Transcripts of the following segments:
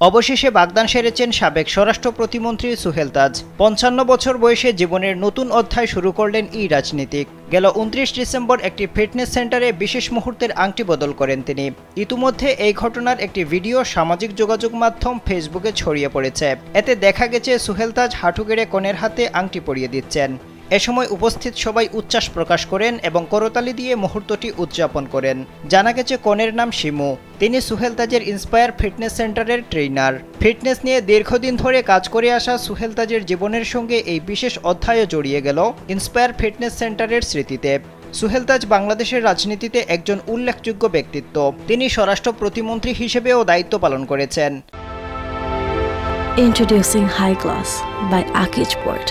অবশেষে বাগদান সেরেছেন সাবেক স্বরাষ্ট্র প্রতিমন্ত্রী সুহেল তাজ। ৫৫ বছর বয়সে জীবনের নতুন অধ্যায় শুরু করলেন এই রাজনীতিক। গেল ২৯ ডিসেম্বর একটি ফিটনেস সেন্টারে বিশেষ মুহূর্তের আংটি বদল করেন তিনি। ইতিমধ্যে এই ঘটনার একটি ভিডিও সামাজিক যোগাযোগ মাধ্যম ফেসবুকে ছড়িয়ে পড়েছে। এতে দেখা গেছে সুহেল তাজ হাঁটু গেড়ে কনের হাতে আংটি পরিয়ে দিচ্ছেন। এ সময় উপস্থিত সবাই উচ্ছ্বাস প্রকাশ করেন এবং করতালি দিয়ে মুহূর্তটি উদযাপন করেন। জানা গেছে কনের নাম শিমু। তিনি সুহেল তাজের ইন্সপায়ার ফিটনেস সেন্টারের ট্রেইনার। ফিটনেস নিয়ে দীর্ঘদিন ধরে কাজ করে আসা সুহেল তাজের জীবনের সঙ্গে এই বিশেষ অধ্যায়ও জড়িয়ে গেল ইন্সপায়ার ফিটনেস সেন্টারের স্মৃতিতে। সুহেল তাজ বাংলাদেশের রাজনীতিতে একজন উল্লেখযোগ্য ব্যক্তিত্ব। তিনি স্বরাষ্ট্র প্রতিমন্ত্রী হিসেবেও দায়িত্ব পালন করেছেন। Introducing High Gloss by Akijport.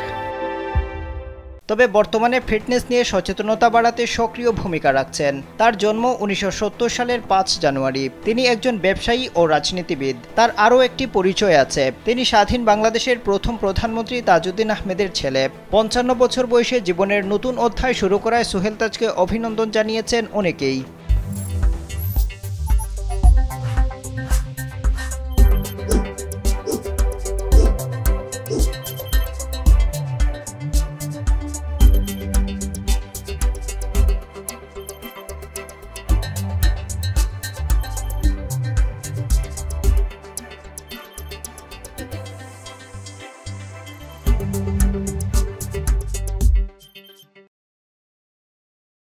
তবে বর্তমানে ফিটনেস নিয়ে সচেতনতা বাড়াতে সক্রিয় ভূমিকা রাখছেন। তার জন্ম ১৯৭০ সালের ৫ জানুয়ারি। তিনি একজন ব্যবসায়ী ও রাজনীতিবিদ। তার আরও একটি পরিচয় আছে। তিনি স্বাধীন বাংলাদেশের প্রথম প্রধানমন্ত্রী তাজউদ্দিন আহমেদের ছেলে। ৫৫ বছর বয়সে জীবনের নতুন অধ্যায় শুরু করায় সুহেল তাজকে অভিনন্দন জানিয়েছেন অনেকেই।